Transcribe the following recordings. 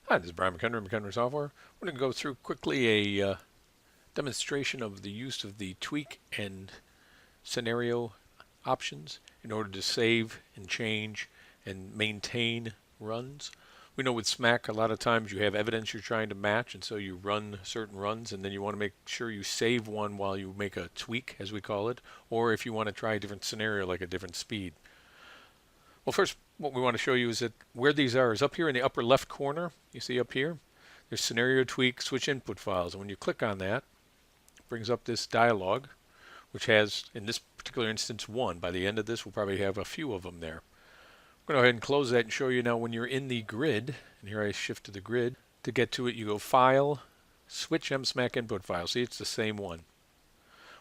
Hi, this is Brian McHenry, McHenry Software. We're going to go through quickly a demonstration of the use of the tweak and scenario options in order to save and change and maintain runs. We know with SMAC a lot of times you have evidence you're trying to match, and so you run certain runs and then you want to make sure you save one while you make a tweak, as we call it, or if you want to try a different scenario like a different speed. Well, first, what we want to show you is that where these are is up here in the upper left corner. You see up here, there's scenario tweak, switch input files. And when you click on that, it brings up this dialog, which has, in this particular instance, one. By the end of this, we'll probably have a few of them there. I'm going to go ahead and close that and show you now when you're in the grid. And here I shift to the grid. To get to it, you go File, Switch MSMAC Input File. See, it's the same one.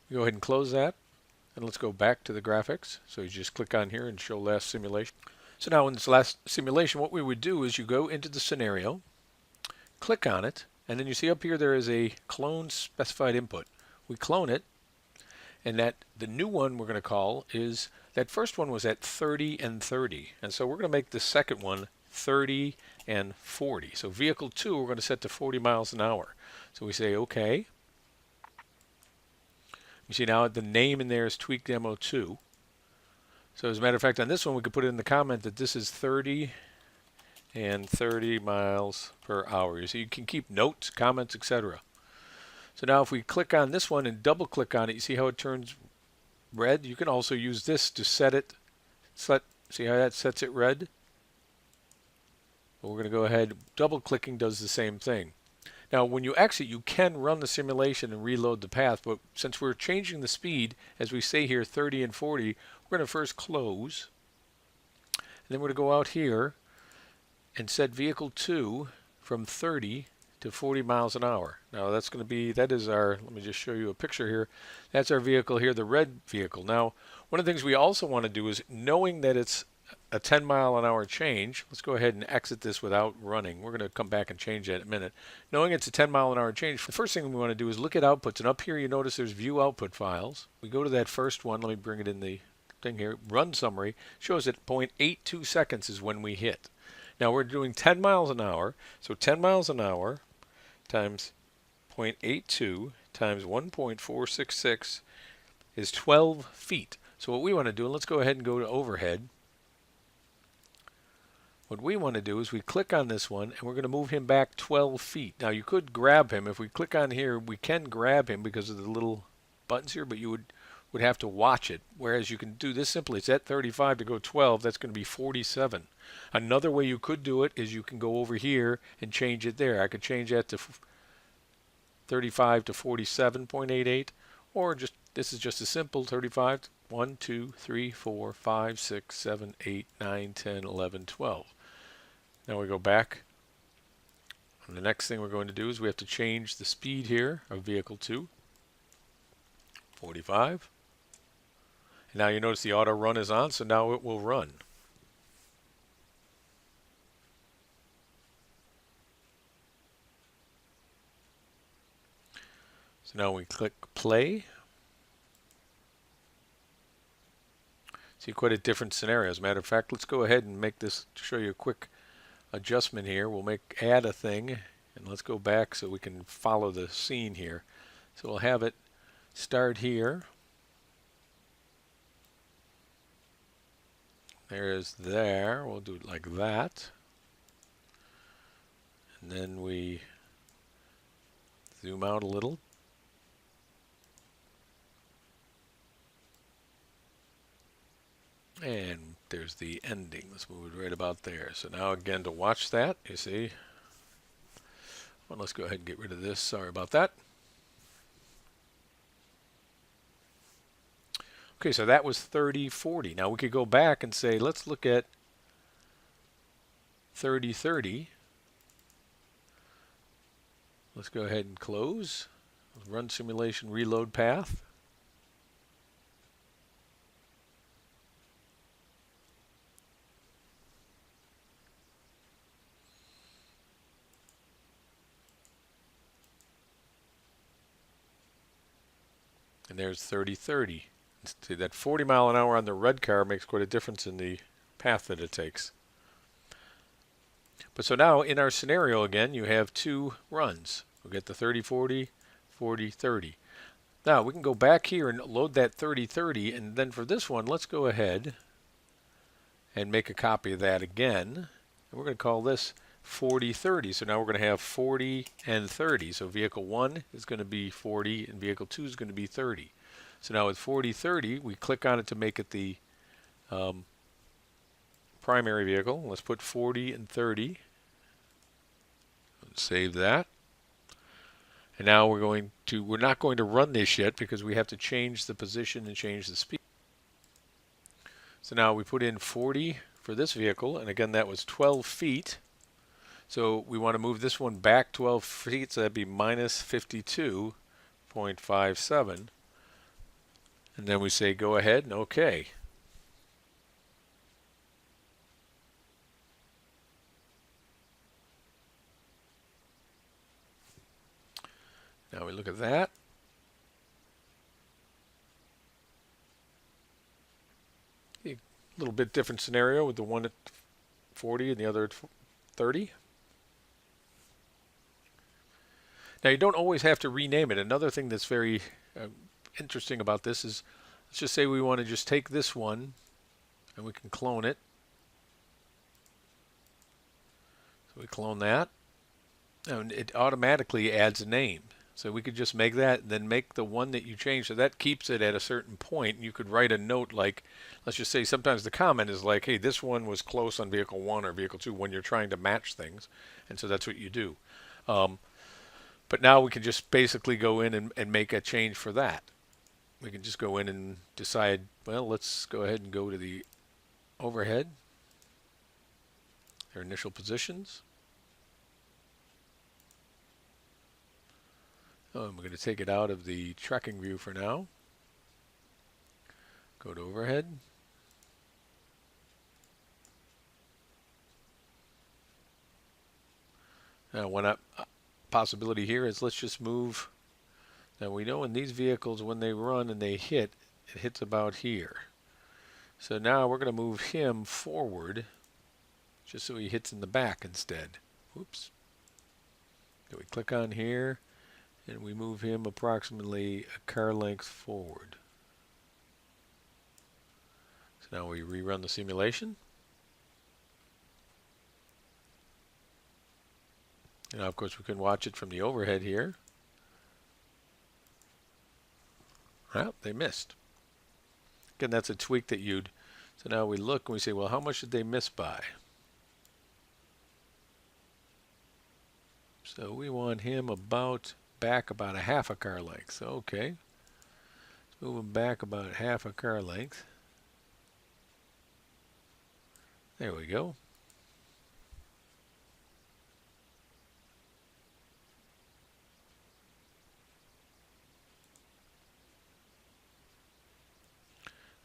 We go ahead and close that. And let's go back to the graphics. So you just click on here and show last simulation. So now in this last simulation, what we would do is you go into the scenario, click on it, and then you see up here there is a clone specified input. We clone it, and that the new one we're going to call is, that first one was at 30 and 30. And so we're going to make the second one 30 and 40. So vehicle 2 we're going to set to 40 miles an hour. So we say OK. You see now the name in there is Tweak Demo 2. So as a matter of fact, on this one, we could put it in the comment that this is 30 and 30 miles per hour. So you can keep notes, comments, etc. So now if we click on this one and double click on it, you see how it turns red? You can also use this to set it. See how that sets it red? Well, we're going to go ahead. Double clicking does the same thing. Now, when you exit, you can run the simulation and reload the path, but since we're changing the speed, as we say here, 30 and 40, we're going to first close, and then we're going to go out here and set vehicle 2 from 30 to 40 miles an hour. Now, that's going to be, that is our, let me just show you a picture here. That's our vehicle here, the red vehicle. Now, one of the things we also want to do is, knowing that it's a 10 mile an hour change, let's go ahead and exit this without running. We're going to come back and change that in a minute. Knowing it's a 10 mile an hour change, the first thing we want to do is look at outputs. And up here you notice there's view output files. We go to that first one. Let me bring it in the thing here. Run summary shows that 0.82 seconds is when we hit. Now we're doing 10 miles an hour. So 10 miles an hour times 0.82 times 1.466 is 12 feet. So what we want to do, let's go ahead and go to overhead. What we want to do is we click on this one and we're going to move him back 12 feet. Now you could grab him. If we click on here, we can grab him because of the little buttons here, but you would have to watch it. Whereas you can do this simply. It's at 35 to go 12. That's going to be 47. Another way you could do it is you can go over here and change it there. I could change that to 35 to 47.88, or just, this is just a simple 35. 1, 2, 3, 4, 5, 6, 7, 8, 9, 10, 11, 12. Now we go back. And the next thing we're going to do is we have to change the speed here of vehicle 2. 45. And now you notice the auto run is on, so now it will run. So now we click play. See quite a different scenario. As a matter of fact, let's go ahead and make this to show you a quick adjustment here. We'll add a thing, and let's go back so we can follow the scene here. So we'll have it start here. There's there. We'll do it like that. And then we zoom out a little. And there's the ending. Let's move it right about there. So now again to watch that, you see. Well, let's go ahead and get rid of this. Sorry about that. Okay, so that was 30, 40. Now we could go back and say, let's look at 30, 30. Let's go ahead and close. Run simulation, reload path. And there's 30, 30. See, that 40 mile an hour on the red car makes quite a difference in the path that it takes. But so now in our scenario again, you have two runs. We'll get the 30, 40, 40, 30. Now we can go back here and load that 30, 30, and then for this one, let's go ahead and make a copy of that again. And we're going to call this 40, 30. So now we're going to have 40 and 30. So vehicle 1 is going to be 40 and vehicle 2 is going to be 30. So now with 40, 30, we click on it to make it the primary vehicle. Let's put 40 and 30. Save that. And now we're not going to run this yet because we have to change the position and change the speed. So now we put in 40 for this vehicle, and again that was 12 feet. So we want to move this one back 12 feet, so that'd be minus 52.57. And then we say go ahead and OK. Now we look at that. A little bit different scenario with the one at 40 and the other at 30. Now you don't always have to rename it. Another thing that's very interesting about this is, let's just say we want to just take this one and we can clone it. So we clone that and it automatically adds a name. So we could just make that and then make the one that you change. So that keeps it at a certain point. And you could write a note like, let's just say sometimes the comment is like, hey, this one was close on vehicle 1 or vehicle 2 when you're trying to match things. And so that's what you do. But now we can just basically go in and make a change for that. We can just go in and decide, well, let's go ahead and go to the overhead, their initial positions. And we're going to take it out of the tracking view for now. Go to overhead. Now one possibility here is let's just move. Now we know in these vehicles when they run and they hit, it hits about here. So now we're going to move him forward just so he hits in the back instead. Whoops. So we click on here and we move him approximately a car length forward. So now we rerun the simulation. And now of course we can watch it from the overhead here. Well, they missed. Again, that's a tweak that you'd... So now we look and we say, well, how much did they miss by? So we want him back about a half a car length. So, okay. Let's move him back about half a car length. There we go.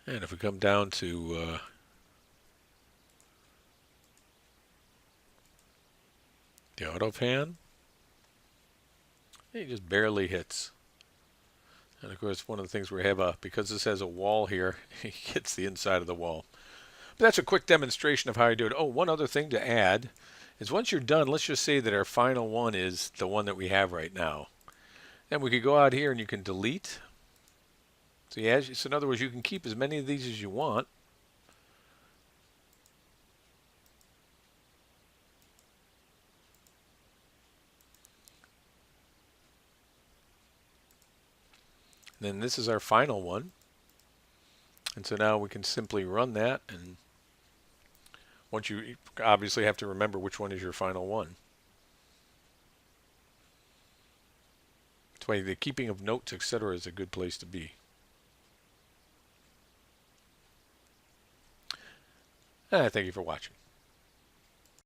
And if we come down to the auto pan, he just barely hits. And of course, one of the things we have, because this has a wall here, he hits the inside of the wall. But that's a quick demonstration of how you do it. Oh, one other thing to add is once you're done, let's just say that our final one is the one that we have right now. Then we could go out here and you can delete. So in other words, you can keep as many of these as you want. And then this is our final one. And so now we can simply run that. And once you obviously have to remember which one is your final one. That's why the keeping of notes, etc., is a good place to be. Thank you for watching.